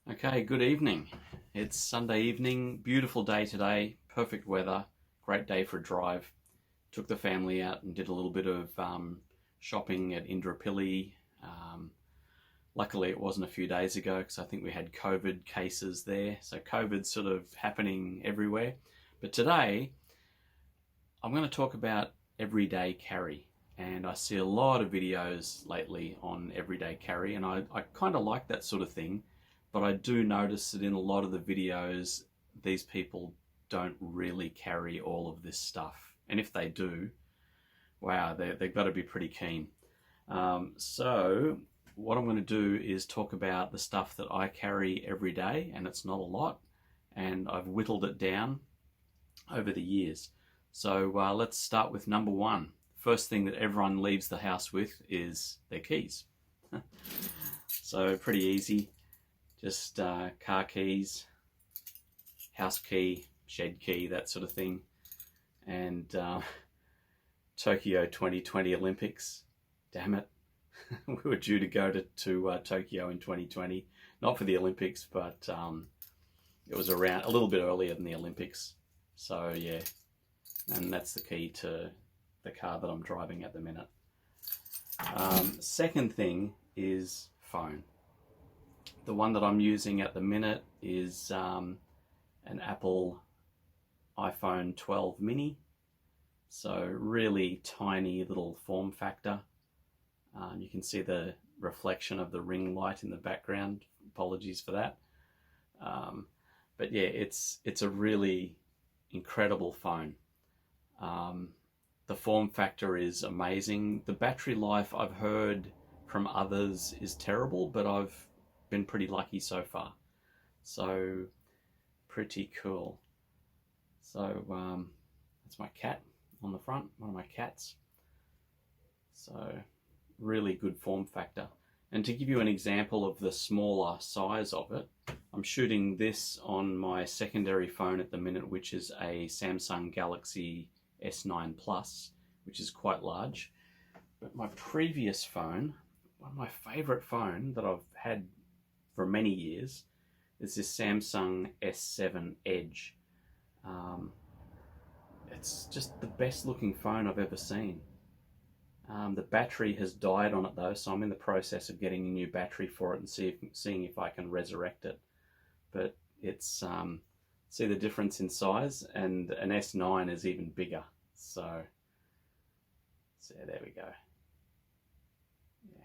Okay, good evening. It's Sunday evening, beautiful day today, perfect weather, great day for a drive. Took the family out and did a little bit of shopping at Indooroopilly. Um, Luckily, it wasn't a few days ago because I think we had COVID cases there. So COVID's sort of happening everywhere. But today, I'm going to talk about everyday carry. And I see a lot of videos lately on everyday carry, and I kind of like that sort of thing. But I do notice that in a lot of the videos, these people don't really carry all of this stuff. And if they do, wow, they've got to be pretty keen. So what I'm going to do is talk about the stuff that I carry every day, and it's not a lot, and I've whittled it down over the years. So let's start with number one. First thing that everyone leaves the house with is their keys. So pretty easy. Just car keys, house key, shed key, that sort of thing. And Tokyo 2020 Olympics. Damn it. We were due to go to Tokyo in 2020. Not for the Olympics, but it was around a little bit earlier than the Olympics. So yeah, and that's the key to the car that I'm driving at the minute. Second thing is phone. The one that I'm using at the minute is an Apple iPhone 12 mini. So really tiny little form factor. You can see the reflection of the ring light in the background. Apologies for that. But yeah, it's a really incredible phone. The form factor is amazing. The battery life, I've heard from others, is terrible, but I've been pretty lucky so far. So pretty cool. So that's my cat on the front, one of my cats. So really good form factor. And to give you an example of the smaller size of it, I'm shooting this on my secondary phone at the minute, which is a Samsung Galaxy S9 Plus, which is quite large. But my previous phone, one of my favorite phone that I've had for many years, is this Samsung S7 Edge. It's just the best looking phone I've ever seen. The battery has died on it though, so I'm in the process of getting a new battery for it and seeing if I can resurrect it. But it's see the difference in size, and an S9 is even bigger. So there we go. Yeah.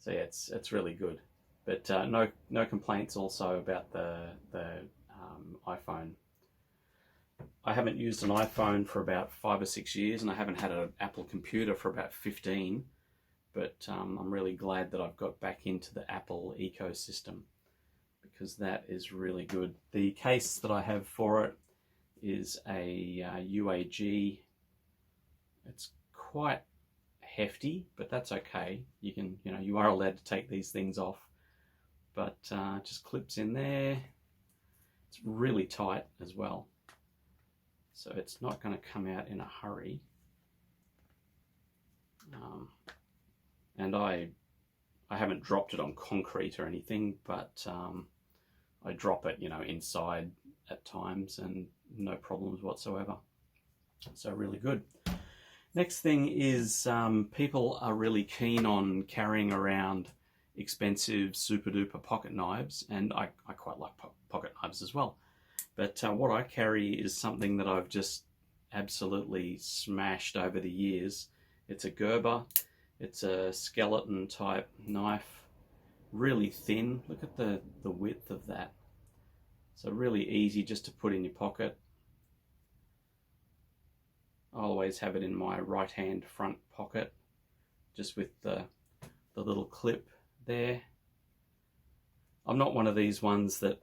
So yeah, it's really good. But no complaints also about the iPhone. I haven't used an iPhone for about 5 or 6 years, and I haven't had an Apple computer for about 15. But I'm really glad that I've got back into the Apple ecosystem, because that is really good. The case that I have for it is a UAG. It's quite hefty, but that's okay. You are allowed to take these things off, but just clips in there. It's really tight as well, so it's not going to come out in a hurry. And I haven't dropped it on concrete or anything, but I drop it, inside at times, and no problems whatsoever. So really good. Next thing is people are really keen on carrying around expensive super duper pocket knives, and I quite like pocket knives as well. But what I carry is something that I've just absolutely smashed over the years. It's a Gerber. It's a skeleton type knife, really thin. Look at the width of that. So really easy just to put in your pocket. I always have it in my right hand front pocket, just with the little clip there. I'm not one of these ones that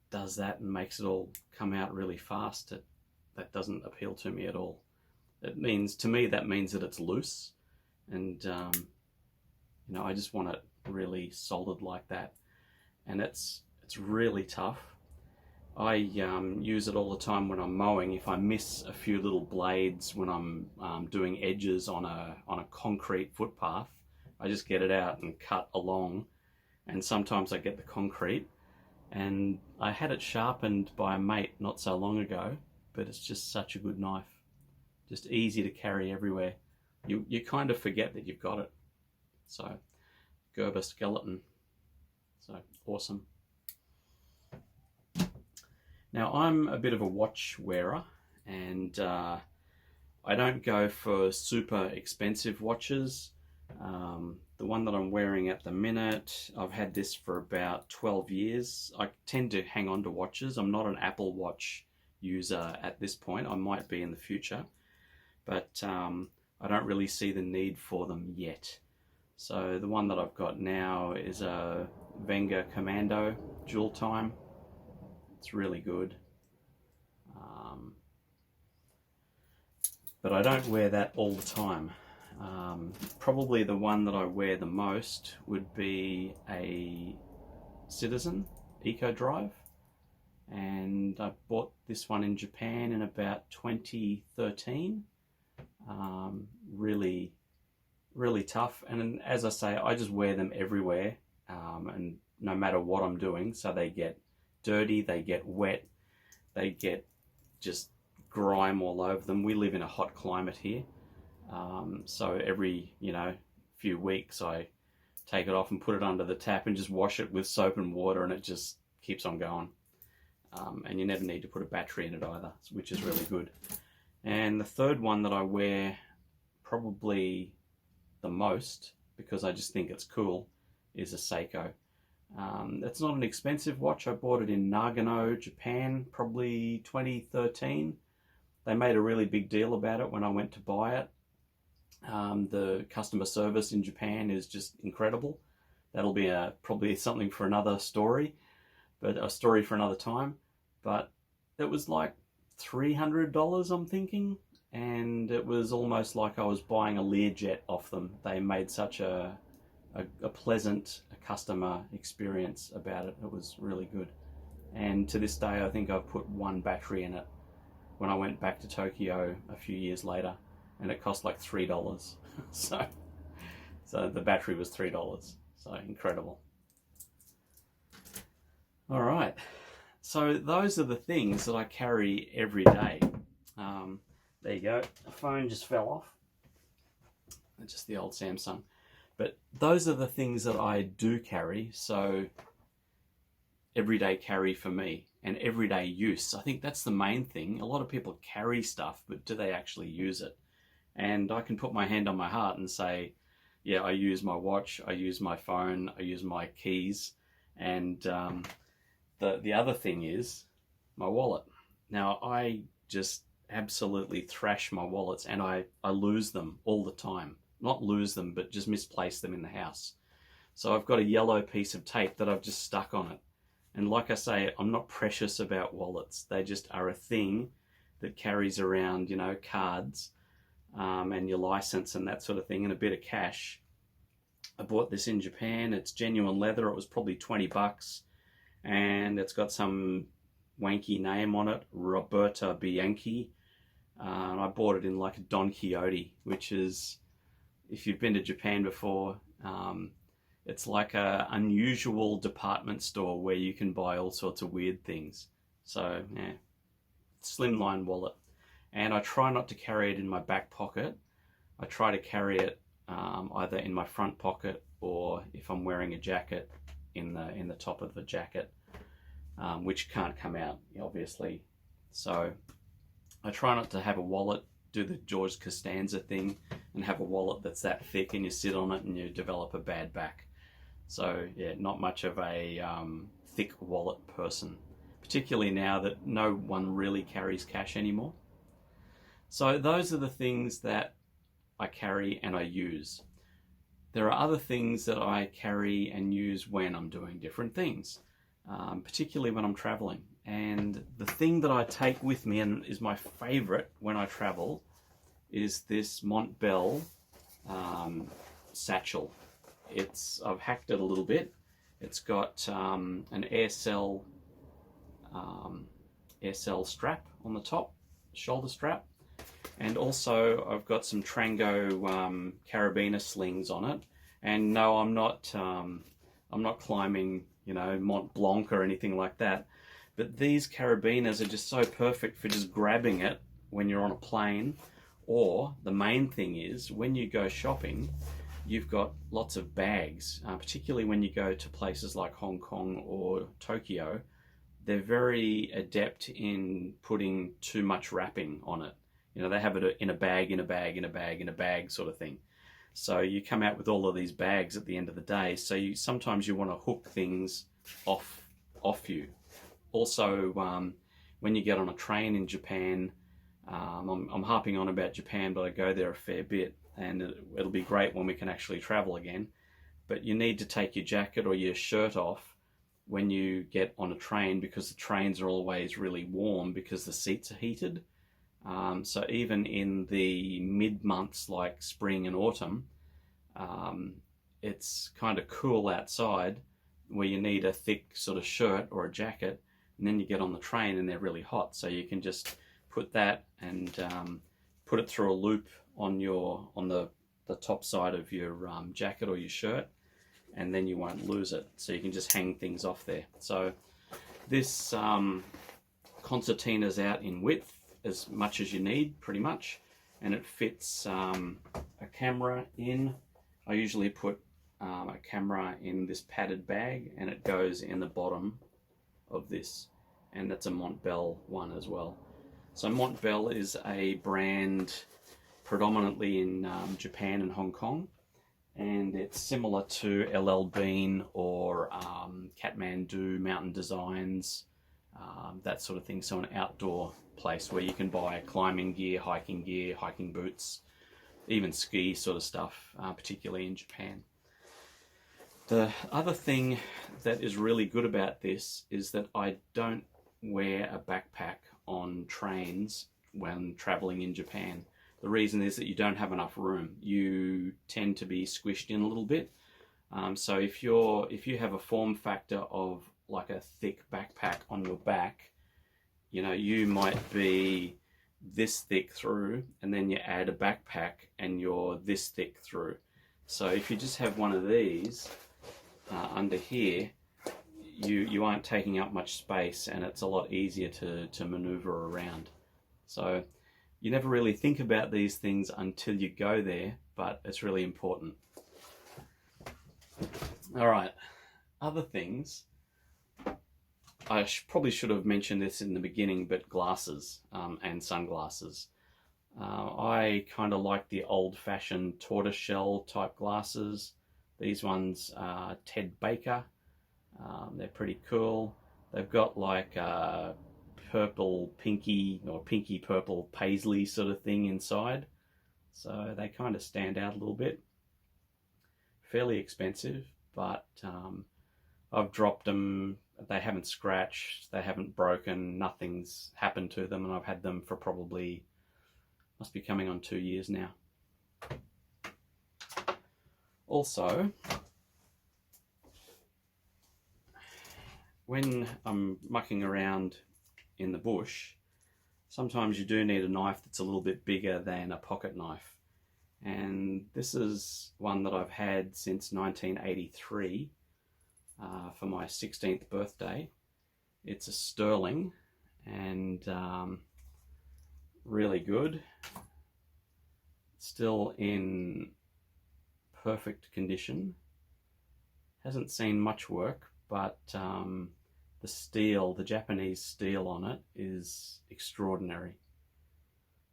does that and makes it all come out really fast. That doesn't appeal to me at all. To me that means that it's loose, and I just want it really solid like that. And it's really tough. I use it all the time when I'm mowing. If I miss a few little blades when I'm doing edges on a concrete footpath, I just get it out and cut along and sometimes I get the concrete. And I had it sharpened by a mate not so long ago, but it's just such a good knife. Just easy to carry everywhere. You kind of forget that you've got it. So, Gerber skeleton. So, awesome. Now, I'm a bit of a watch wearer, and I don't go for super expensive watches. The one that I'm wearing at the minute, I've had this for about 12 years. I tend to hang on to watches. I'm not an Apple Watch user at this point. I might be in the future, but I don't really see the need for them yet. So the one that I've got now is a Wenger Commando dual time. It's really good. But I don't wear that all the time. Probably the one that I wear the most would be a Citizen Eco Drive, and I bought this one in Japan in about 2013. Really tough, and as I say, I just wear them everywhere, and no matter what I'm doing. So they get dirty, they get wet, they get just grime all over them. We live in a hot climate here. So every few weeks I take it off and put it under the tap and just wash it with soap and water, and it just keeps on going. And you never need to put a battery in it either, which is really good. And the third one that I wear probably the most, because I just think it's cool, is a Seiko. It's not an expensive watch. I bought it in Nagano, Japan, probably 2013. They made a really big deal about it when I went to buy it. The customer service in Japan is just incredible. That'll be probably something for another story, but a story for another time. But it was like $300, I'm thinking, and it was almost like I was buying a Learjet off them. They made such a pleasant customer experience about it. It was really good. And to this day, I think I've put one battery in it when I went back to Tokyo a few years later, and it cost like $3. so the battery was $3. So incredible. All right. So those are the things that I carry every day. There you go. The phone just fell off. It's just the old Samsung. But those are the things that I do carry. So everyday carry for me, and everyday use. I think that's the main thing. A lot of people carry stuff, but do they actually use it? And I can put my hand on my heart and say, yeah, I use my watch, I use my phone, I use my keys. And the other thing is my wallet. Now, I just absolutely thrash my wallets, and I lose them all the time. Not lose them, but just misplace them in the house. So I've got a yellow piece of tape that I've just stuck on it. And like I say, I'm not precious about wallets. They just are a thing that carries around, cards, and your license and that sort of thing, and a bit of cash. I bought this in Japan. It's genuine leather. It was probably $20, and it's got some wanky name on it, Roberta Bianchi. I bought it in like a Don Quixote, which is, if you've been to Japan before, it's like a unusual department store where you can buy all sorts of weird things. So, yeah, slimline wallet. And I try not to carry it in my back pocket. I try to carry it either in my front pocket, or if I'm wearing a jacket, in the top of the jacket, which can't come out, obviously. So I try not to have a wallet, do the George Costanza thing, and have a wallet that's that thick and you sit on it and you develop a bad back. So yeah, not much of a thick wallet person, particularly now that no one really carries cash anymore. So those are the things that I carry and I use. There are other things that I carry and use when I'm doing different things, particularly when I'm traveling. And the thing that I take with me, and is my favorite when I travel, is this Montbell satchel. I've hacked it a little bit. It's got an aircell strap on the top, shoulder strap, and also I've got some Trango carabiner slings on it. And no, I'm not I'm not climbing, you know, Mont Blanc or anything like that. But these carabiners are just so perfect for just grabbing it when you're on a plane. Or the main thing is when you go shopping, you've got lots of bags, particularly when you go to places like Hong Kong or Tokyo. They're very adept in putting too much wrapping on it. You know, they have it in a bag, in a bag, in a bag, in a bag sort of thing. So you come out with all of these bags at the end of the day. So sometimes you want to hook things off you. Also, when you get on a train in Japan, I'm harping on about Japan, but I go there a fair bit, and it'll be great when we can actually travel again. But you need to take your jacket or your shirt off when you get on a train, because the trains are always really warm because the seats are heated. So even in the mid-months like spring and autumn, it's kind of cool outside where you need a thick sort of shirt or a jacket, and then you get on the train and they're really hot. So you can just put that and put it through a loop on the top side of your jacket or your shirt, and then you won't lose it. So you can just hang things off there. So this concertina's out in width as much as you need, pretty much, and it fits a camera in. I usually put a camera in this padded bag, and it goes in the bottom of this, and that's a Montbell one as well. So Montbell is a brand predominantly in Japan and Hong Kong, and it's similar to LL Bean or Kathmandu Mountain Designs, that sort of thing. So an outdoor place where you can buy climbing gear, hiking boots, even ski sort of stuff, particularly in Japan. The other thing that is really good about this is that I don't wear a backpack on trains when traveling in Japan. The reason is that you don't have enough room. You tend to be squished in a little bit. So if you have a form factor of like a thick backpack on your back, you know, you might be this thick through, and then you add a backpack and you're this thick through. So if you just have one of these under here, you aren't taking up much space, and it's a lot easier to maneuver around. So you never really think about these things until you go there, but it's really important. All right, other things. I probably should have mentioned this in the beginning, but glasses and sunglasses. I kind of like the old-fashioned tortoiseshell type glasses. These ones are Ted Baker. They're pretty cool. They've got like a purple pinky or pinky purple paisley sort of thing inside, so they kind of stand out a little bit. Fairly expensive, but I've dropped them. They haven't scratched, they haven't broken, nothing's happened to them, and I've had them for probably, must be coming on 2 years now. Also, when I'm mucking around in the bush, sometimes you do need a knife that's a little bit bigger than a pocket knife. And this is one that I've had since 1983 for my 16th birthday. It's a sterling and really good. Still in perfect condition. Hasn't seen much work, but the steel, the Japanese steel on it is extraordinary.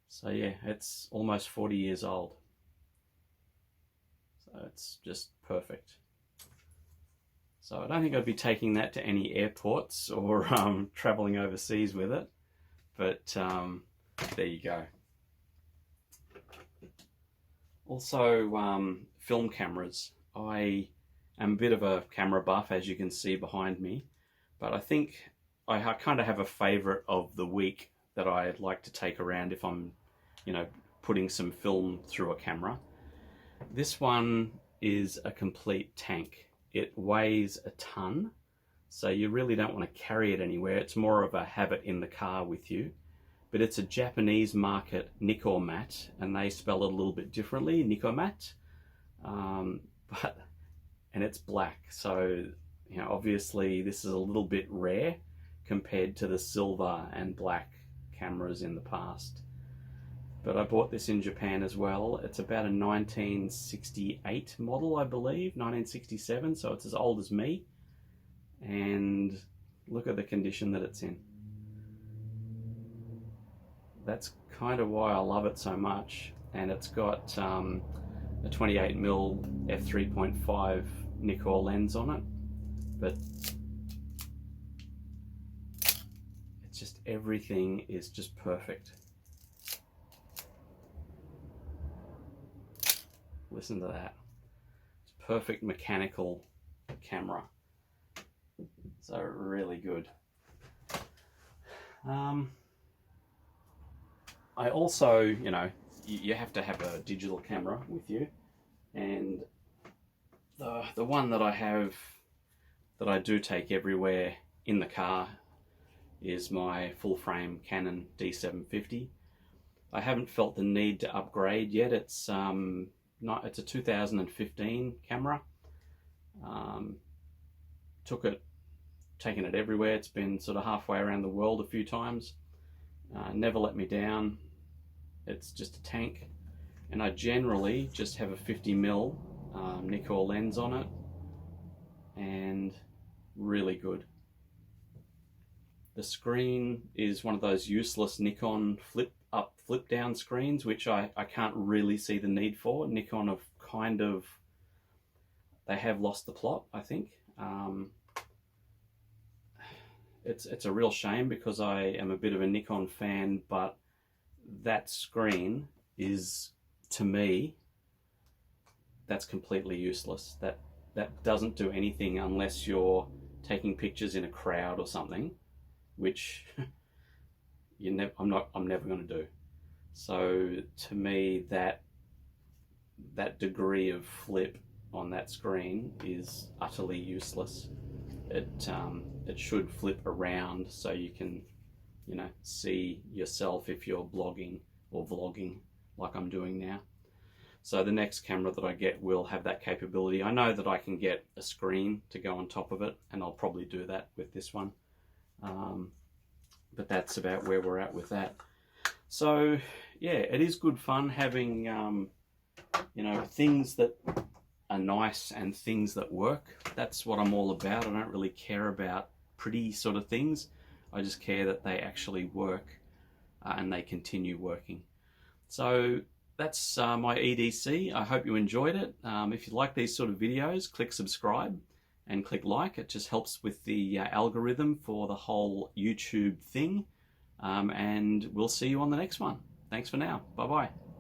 So yeah, it's almost 40 years old. So it's just perfect. So I don't think I'd be taking that to any airports or traveling overseas with it, but there you go. Also, film cameras. I am a bit of a camera buff, as you can see behind me, but I think I kind of have a favorite of the week that I'd like to take around if I'm, you know, putting some film through a camera. This one is a complete tank. It weighs a ton, so you really don't want to carry it anywhere. It's more of a have it in the car with you. But it's a Japanese market Nikomat, and they spell it a little bit differently, Nikomat. But and it's black. So, you know, obviously this is a little bit rare compared to the silver and black cameras in the past. But I bought this in Japan as well. It's about a 1968 model, I believe, 1967, so it's as old as me. And look at the condition that it's in. That's kind of why I love it so much. And it's got a 28mm f3.5 Nikkor lens on it. But it's just, everything is just perfect. Listen to that. It's perfect mechanical camera. So really good. I also, you know, you have to have a digital camera with you, and the one that I have that I do take everywhere in the car is my full frame Canon D750. I haven't felt the need to upgrade yet. It's it's a 2015 camera. Taken it everywhere. It's been sort of halfway around the world a few times. Never let me down. It's just a tank, and I generally just have a 50mm Nikkor lens on it, and really good. The screen is one of those useless Nikon flip up, flip down screens, which I can't really see the need for. Nikon have they have lost the plot, I think. It's a real shame because I am a bit of a Nikon fan, but that screen is, to me, that's completely useless. That doesn't do anything unless you're taking pictures in a crowd or something, which I'm never going to do. So to me, that degree of flip on that screen is utterly useless. It should flip around so you can, you know, see yourself if you're blogging or vlogging like I'm doing now. So the next camera that I get will have that capability. I know that I can get a screen to go on top of it, and I'll probably do that with this one. But that's about where we're at with that. So yeah, it is good fun having you know, things that are nice and things that work. That's what I'm all about. I don't really care about pretty sort of things. I just care that they actually work and they continue working. So that's my EDC. I hope you enjoyed it. If you like these sort of videos, click subscribe and click like. It just helps with the algorithm for the whole YouTube thing. And we'll see you on the next one. Thanks for now. Bye-bye.